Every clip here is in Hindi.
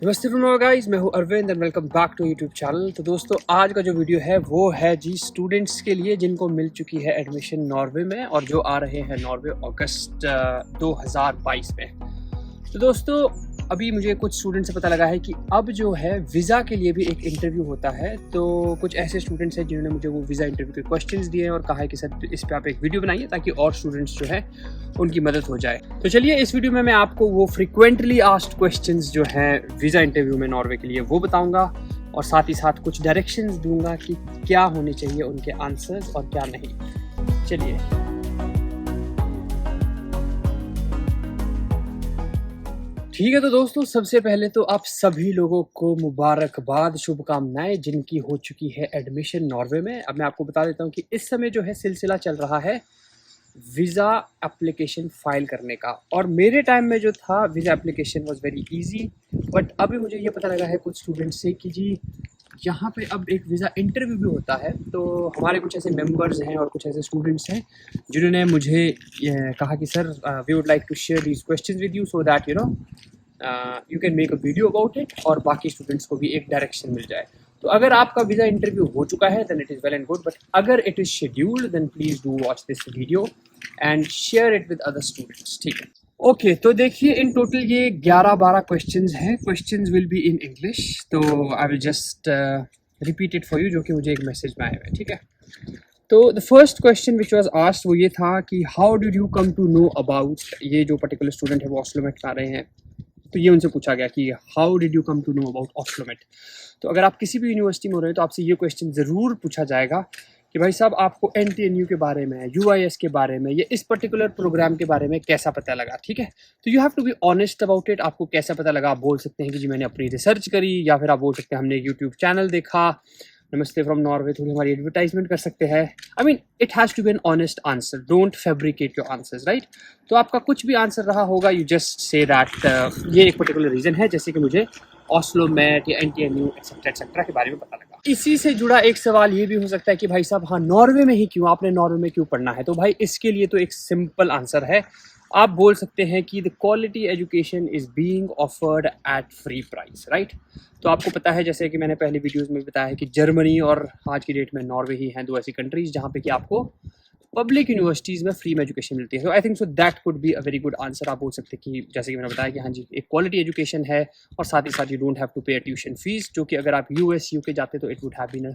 नमस्ते गाइस, मैं हूं Arvind and welcome back to YouTube channel. तो दोस्तों, आज का जो वीडियो है वो है जी स्टूडेंट्स के लिए जिनको मिल चुकी है एडमिशन नॉर्वे में और जो आ रहे हैं नॉर्वे अगस्त 2022 में। तो दोस्तों, अभी मुझे कुछ स्टूडेंट से पता लगा है कि अब जो है वीज़ा के लिए भी एक इंटरव्यू होता है। तो कुछ ऐसे स्टूडेंट्स हैं जिन्होंने मुझे वो वीज़ा इंटरव्यू के क्वेश्चंस दिए हैं और कहा है कि सर इस पे आप एक वीडियो बनाइए ताकि और स्टूडेंट्स जो है उनकी मदद हो जाए। तो चलिए, इस वीडियो में मैं आपको वो फ्रिक्वेंटली आस्क्ड क्वेश्चंस जो हैं वीज़ा इंटरव्यू में नॉर्वे के लिए वो बताऊँगा और साथ ही साथ कुछ डायरेक्शंस दूँगा कि क्या होने चाहिए उनके आंसर्स और क्या नहीं। चलिए, ठीक है। तो दोस्तों, सबसे पहले तो आप सभी लोगों को मुबारकबाद, शुभकामनाएं जिनकी हो चुकी है एडमिशन नॉर्वे में। अब मैं आपको बता देता हूं कि इस समय जो है सिलसिला चल रहा है वीज़ा एप्लीकेशन फाइल करने का। और मेरे टाइम में जो था visa application was very easy, but अभी मुझे ये पता लगा है कुछ स्टूडेंट्स से कि जी यहाँ पे अब एक वीज़ा इंटरव्यू भी होता है। तो हमारे कुछ ऐसे मेंबर्स हैं और कुछ ऐसे स्टूडेंट्स हैं जिन्होंने मुझे कहा कि sir we would like to share these questions with you so that you can make a video about it और बाकी स्टूडेंट्स को भी एक डायरेक्शन मिल जाए। तो अगर आपका वीज़ा इंटरव्यू हो चुका है then it is well and good, but अगर it is scheduled then please do watch this video and share it with other students. ठीक है, ओके। तो देखिए, इन टोटल ये 11-12 क्वेश्चंस हैं। Questions will be in English, तो I will just repeat it for you, जो कि मुझे एक मैसेज में आया हुआ है। ठीक है, तो the first question which was asked वो ये था कि how did you come to know about, ये जो पर्टिकुलर स्टूडेंट है वो ऑस्लोमेट आ रहे हैं, तो ये उनसे पूछा गया कि how did you come to know about OsloMet. तो अगर आप किसी भी यूनिवर्सिटी में हो रहे हैं तो आपसे ये क्वेश्चन ज़रूर पूछा जाएगा कि भाई साहब आपको NTNU के बारे में, UIS के बारे में, या इस पर्टिकुलर प्रोग्राम के बारे में कैसा पता लगा। ठीक है, तो you have to be honest about it. आपको कैसा पता लगा आप बोल सकते हैं कि जी मैंने अपनी रिसर्च करी, या फिर आप बोल सकते हैं हमने एक यूट्यूब चैनल देखा, नमस्ते फ्रॉम नॉर्वे, थोड़ी हमारी एडवर्टाइजमेंट कर सकते हैं। I mean it has to be an honest answer, don't fabricate your answers, right. तो आपका कुछ भी आंसर रहा होगा, यू जस्ट से दैट ये एक पर्टिकुलर रीज़न है, जैसे कि मुझे ऑस्लोमेट या NTNU एक्सेट्रा के बारे में पता लगा। इसी से जुड़ा एक सवाल ये भी हो सकता है कि भाई साहब हाँ नॉर्वे में ही क्यों, आपने नॉर्वे में क्यों पढ़ना है। तो भाई इसके लिए तो एक सिंपल आंसर है, आप बोल सकते हैं कि the quality education is being offered eight free price, right. तो आपको पता है, जैसे कि मैंने पहले वीडियोस में बताया है कि जर्मनी और आज की डेट में नॉर्वे ही हैं दो ऐसी कंट्रीज जहाँ पे कि आपको पब्लिक यूनिवर्सिटीज़ में फ्री में एजुकेशन मिलती है। तो I think so that could be a very good answer. आप बोल सकते हैं कि जैसे कि मैंने बताया कि हाँ जी एक क्वालिटी एजुकेशन है और साथ ही साथ you don't have to pay tuition fees, जो कि अगर आप US UK जाते तो it would have been a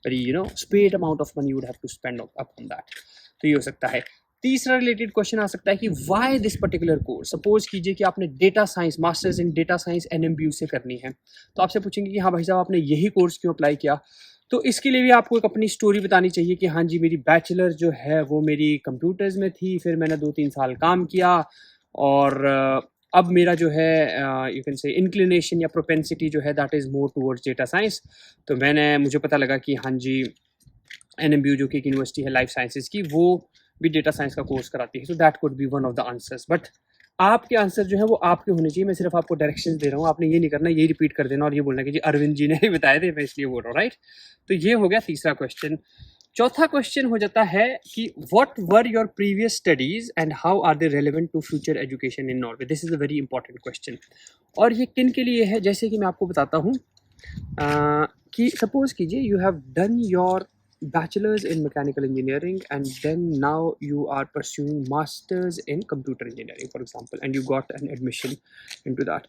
very spade amount of money you would have to spend upon that. तो ये हो सकता है। तीसरा रिलेटेड क्वेश्चन आ सकता है कि why this particular course. Suppose कीजिए कि आपने data science, masters in data science NMBU से करनी है, तो आपसे पूछेंगे कि हाँ भाई साहब आपने यही कोर्स क्यों अप्लाई किया। तो इसके लिए भी आपको एक अपनी स्टोरी बतानी चाहिए कि हाँ जी मेरी बैचलर जो है वो मेरी कंप्यूटर्स में थी, फिर मैंने 2-3 साल काम किया और अब मेरा जो है यू कैन से इंक्लिनेशन या प्रोपेंसिटी जो है that is more towards data science. तो मुझे पता लगा कि हाँ जी NMBU जो कि एक यूनिवर्सिटी है लाइफ साइंसेज की, वो भी डेटा साइंस का कोर्स कराती है। सो that could B one of the answers, but आपके आंसर जो है वो आपके होने चाहिए। मैं सिर्फ आपको डायरेक्शंस दे रहा हूँ, आपने ये नहीं करना, यही रिपीट कर देना और ये बोलना कि जी अरविंद जी ने ही बताए थे मैं इसलिए बोल रहा हूँ, राइट। तो ये हो गया तीसरा क्वेश्चन। चौथा क्वेश्चन हो जाता है कि whatever your previous studies and how are they relevant to future education in Norway. This is a very important question. और ये किन के लिए है, जैसे कि मैं आपको बताता हूँ कि सपोज कीजिए you have done your bachelor's in mechanical engineering and then now you are pursuing masters in computer engineering for example and you got an admission into that.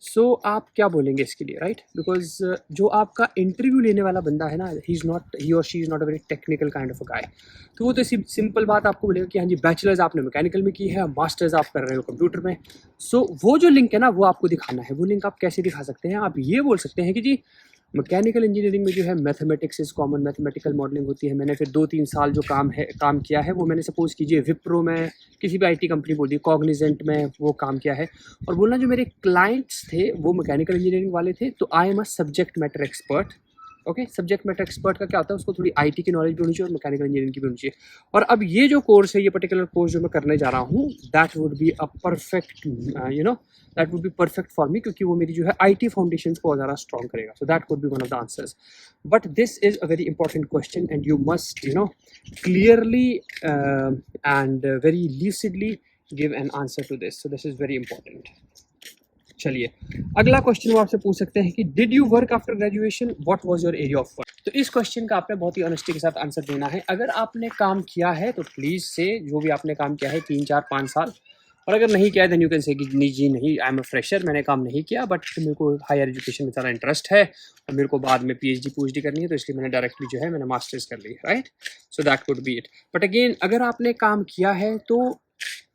So आप क्या बोलेंगे इसके लिए, राइट। बिकॉज जो आपका इंटरव्यू लेने वाला बंदा है ना, he or she is not a very technical kind of a guy। तो वो तो सिंपल बात आपको बोलेगा कि हाँ जी बैचलर्स आपने मैकेनिकल में की है, मास्टर्स आप कर रहे हो कंप्यूटर में। सो वो जो लिंक है ना वो आपको दिखाना है। वो लिंक आप कैसे दिखा सकते हैं, आप ये बोल सकते हैं कि जी मैकेनिकल इंजीनियरिंग में जो है mathematics is common, mathematical modelling होती है। मैंने फिर 2-3 साल जो काम किया है वो मैंने सपोज कीजिए विप्रो में, किसी भी IT कंपनी बोल दी, कॉग्निजेंट में वो काम किया है। और बोलना जो मेरे क्लाइंट्स थे वो मैकेनिकल इंजीनियरिंग वाले थे, तो I am a subject matter expert. Okay, subject matter expert का क्या होता है, उसको थोड़ी IT की नॉलेज भी होनी चाहिए और मैकेनिकल इंजीनियरिंग की भी होनी चाहिए। और अब ये जो कोर्स है, ये पर्टिकुलर कोर्स जो मैं करने जा रहा हूँ, that would be a perfect that would be perfect for me, क्योंकि वो मेरी जो है IT फाउंडेशन को ज़्यादा स्ट्रॉन्ग करेगा। सो that could B one of the answers. But this is a very important question and you must clearly and very lucidly give an answer to this. So this is very important. चलिए, अगला क्वेश्चन वो आपसे पूछ सकते हैं कि did you work after graduation, what was your area of work. तो इस क्वेश्चन का आपने बहुत ही ऑनेस्टी के साथ आंसर देना है। अगर आपने काम किया है तो प्लीज़ से जो भी आपने काम किया है 3 4 5 साल, और अगर नहीं किया है देन यू कैन से कि नहीं जी नहीं, आई एम अ फ्रेशर, मैंने काम नहीं किया, बट मेरे को हायर एजुकेशन में ज़्यादा इंटरेस्ट है और मेरे को बाद में पीएचडी करनी है, तो इसलिए मैंने डायरेक्टली जो है मैंने मास्टर्स कर ली, right. So that could be it. But again अगर आपने काम किया है तो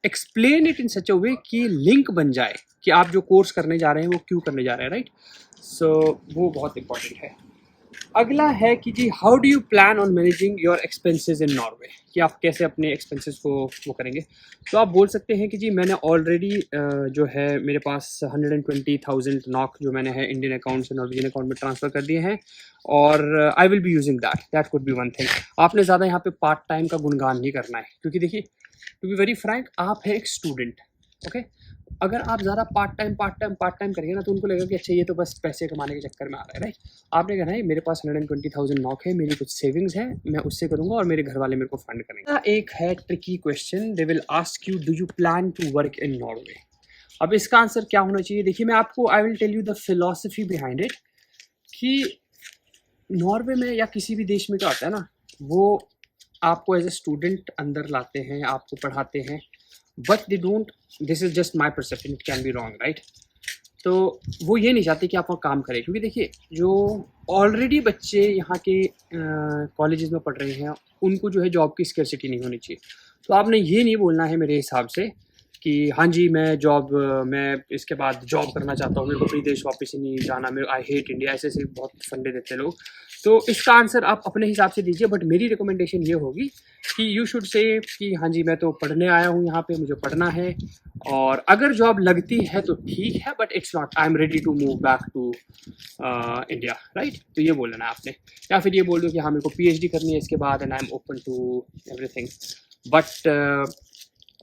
एक्सप्लेन इट इन सच अ वे कि लिंक बन जाए कि आप जो कोर्स करने जा रहे हैं वो क्यों करने जा रहे हैं, राइट। सो वो बहुत इंपॉर्टेंट है। अगला है कि जी how do you plan on managing your expenses in Norway, कि आप कैसे अपने एक्सपेंसेस को वो करेंगे। तो आप बोल सकते हैं कि जी मैंने ऑलरेडी जो है मेरे पास 120,000 नॉक जो मैंने है इंडियन अकाउंट से नॉर्वेजियन अकाउंट में ट्रांसफ़र कर दिए हैं, और I will be using that could B one thing. आपने ज़्यादा यहाँ पे पार्ट टाइम का गुणगान नहीं करना है, क्योंकि देखिए टू बी वेरी फ्रैंक आप है एक स्टूडेंट, ओके। अगर आप ज़्यादा पार्ट टाइम करेंगे ना तो उनको लगेगा कि अच्छा ये तो बस पैसे कमाने के चक्कर में आ रहा है, राइट। आपने कहना है मेरे पास 120,000 नॉक है, मेरी कुछ सेविंग्स है, मैं उससे करूँगा और मेरे घर वाले मेरे को फंड करेंगे। एक है tricky question, they will ask you do you plan to work in Norway. अब इसका आंसर क्या होना चाहिए, देखिए मैं आपको I will tell you the philosophy behind it, कि नॉर्वे में या किसी भी देश में क्या होता है ना, वो आपको एज ए स्टूडेंट अंदर लाते हैं, आपको पढ़ाते हैं, but they don't, this is just my perception, it can be wrong, right. तो वो ये नहीं चाहते कि आप वहाँ काम करें, क्योंकि देखिए जो ऑलरेडी बच्चे यहाँ के कॉलेजेस में पढ़ रहे हैं उनको जो है जॉब की स्कैर्सिटी नहीं होनी चाहिए। तो आपने ये नहीं बोलना है मेरे हिसाब से कि हाँ जी मैं इसके बाद जॉब करना चाहता हूँ, मेरे को अपनी देश वापस ही नहीं जाना, मेरे आई हेट इंडिया, ऐसे ऐसे बहुत फंडे देते हैं लोग। तो इसका आंसर आप अपने हिसाब से दीजिए, बट मेरी रिकमेंडेशन ये होगी कि यू शुड से कि हाँ जी मैं तो पढ़ने आया हूँ यहाँ पे, मुझे पढ़ना है, और अगर जॉब लगती है तो ठीक है, but it's not I am ready to move back to India, right. तो ये बोलना है आपने, या फिर ये बोल दो कि हाँ मेरे को पीएचडी करनी है इसके बाद and I am open to everything. But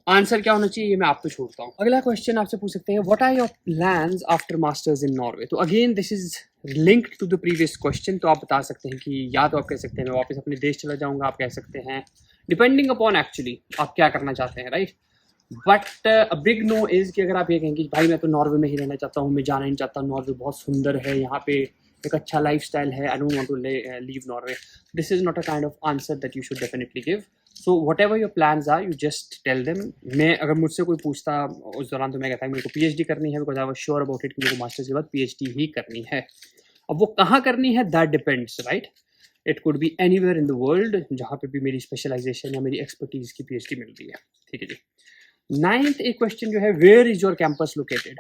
answer क्या होना चाहिए ये मैं आपको छोड़ता हूँ। अगला क्वेश्चन आपसे पूछ सकते हैं what are your plans after masters in Norway. तो again this is linked to the previous question. तो आप बता सकते हैं कि या तो आप कह सकते हैं मैं वापस अपने देश चला जाऊँगा, आप कह सकते हैं डिपेंडिंग अपॉन एक्चुअली आप क्या करना चाहते हैं, right. But a big no is कि अगर आप ये कहेंगे भाई मैं तो नॉर्वे में ही रहना चाहता हूँ, मैं जाना नहीं चाहता, नॉर्वे बहुत सुंदर है, यहाँ पे एक अच्छा लाइफस्टाइल है, I don't want to leave Norway, this is not a kind of answer that you should definitely give. So whatever your plans are you just tell them. मैं अगर मुझसे कोई पूछता उस दौरान तो मैं कहता मेरे को पीएचडी करनी है, because I was sure about it कि मेरे को मास्टर्स के बाद पीएचडी ही करनी है। अब वो कहाँ करनी है that depends, right. It could be anywhere in the world जहाँ पे भी मेरी स्पेशलाइजेशन या मेरी एक्सपर्टीज़ की पीएचडी मिल रही है, ठीक है जी। 9th एक क्वेश्चन जो है where is your campus located.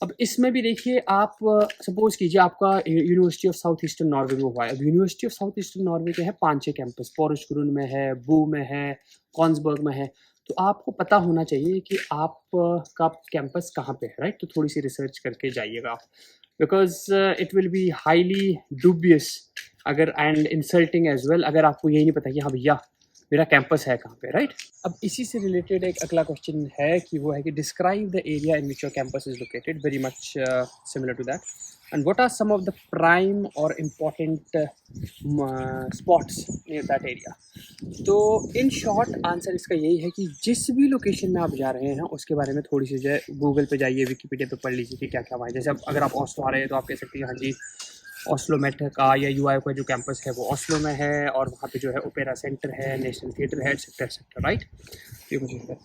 अब इसमें भी देखिए आप सपोज कीजिए आपका University of South Eastern Norway में हुआ है। अब University of South Eastern Norway के हैं 5-6 कैंपस, पोरुशग्रुन में है, बू में है, कॉन्सबर्ग में है। तो आपको पता होना चाहिए कि आप का कैंपस कहाँ पे है, राइट। तो थोड़ी सी रिसर्च करके जाइएगा, because it will be highly dubious अगर एंड इंसल्टिंग एज वेल अगर आपको यही नहीं पता कि हाँ भैया मेरा कैंपस है कहाँ पे, राइट। अब इसी से रिलेटेड एक अगला क्वेश्चन है कि वो है कि describe the area in which your campus is located, very much similar to that, and what are some of the prime और important spots near that area. तो इन शॉर्ट आंसर इसका यही है कि जिस भी लोकेशन में आप जा रहे हैं उसके बारे में थोड़ी सी जो है गूगल पे जाइए, विकीपीडिया पे पढ़ लीजिए कि क्या क्या वहाँ है। जैसे अब अगर आप ऑस्लो आ रहे हैं तो आप कह सकते हैं हाँ जी ऑस्लो मेट का या यूआई का जो कैंपस है वो ऑस्लो में है, और वहाँ पे जो है ओपेरा सेंटर है, नेशनल थिएटर है, एक्सेट्रा, राइट। ये कुछ है।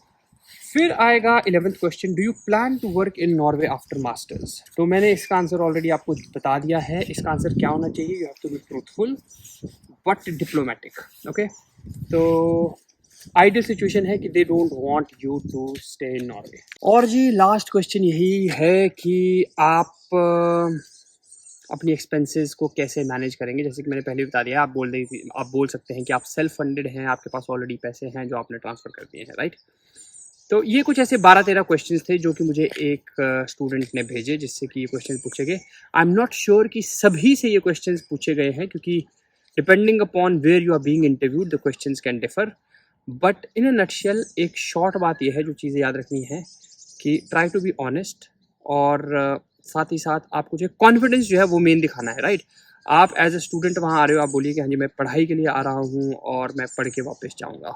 फिर आएगा 11th question, do you plan to work in Norway after masters. तो मैंने इसका आंसर ऑलरेडी आपको बता दिया है। इसका आंसर क्या होना चाहिए, you have to be truthful but diplomatic, okay. तो आइडियल सिचुएशन है कि they don't want you to stay in Norway. और जी लास्ट क्वेश्चन यही है कि आप अपनी एक्सपेंसेस को कैसे मैनेज करेंगे। जैसे कि मैंने पहले बता दिया, आप बोल सकते हैं कि आप सेल्फ फंडेड हैं, आपके पास ऑलरेडी पैसे हैं जो आपने ट्रांसफ़र कर दिए हैं, राइट। तो ये कुछ ऐसे 12-13 क्वेश्चंस थे जो कि मुझे एक स्टूडेंट ने भेजे जिससे कि ये क्वेश्चन पूछे गए। आई एम नॉट श्योर कि सभी से ये क्वेश्चंस पूछे गए हैं, क्योंकि depending upon where you are being interviewed the questions can differ, but in a nutshell एक शॉर्ट बात यह है जो चीज़ें याद रखनी है कि ट्राई टू बी ऑनेस्ट, और साथ ही साथ आपको जो कॉन्फिडेंस जो है वो मेन दिखाना है, राइट। आप एज ए स्टूडेंट वहाँ आ रहे हो, आप बोलिए कि हाँ जी मैं पढ़ाई के लिए आ रहा हूँ और मैं पढ़ के वापस जाऊँगा।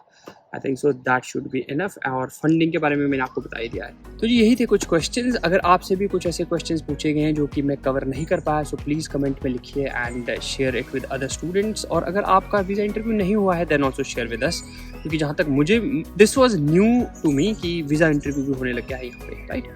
I think so that should be enough. और फंडिंग के बारे में मैंने आपको बता ही दिया है। तो यही थे कुछ क्वेश्चंस। अगर आपसे भी कुछ ऐसे क्वेश्चंस पूछे गए हैं जो कि मैं कवर नहीं कर पाया, सो प्लीज़ कमेंट में लिखिए and share it with other students. और अगर आपका वीज़ा इंटरव्यू नहीं हुआ है then also share with us, क्योंकि जहाँ तक मुझे this was new to me कि वीज़ा इंटरव्यू भी होने लग गया है यहाँ पे, राइट।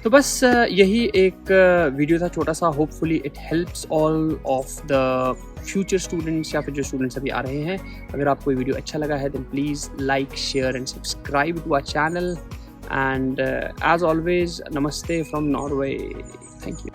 तो बस यही एक वीडियो था छोटा सा। Hopefully it helps all of the future students या फिर जो स्टूडेंट्स अभी आ रहे हैं। अगर आपको ये वीडियो अच्छा लगा है then please like, share and subscribe to our channel. And as always, नमस्ते फ्रॉम नॉर्वे। Thank you.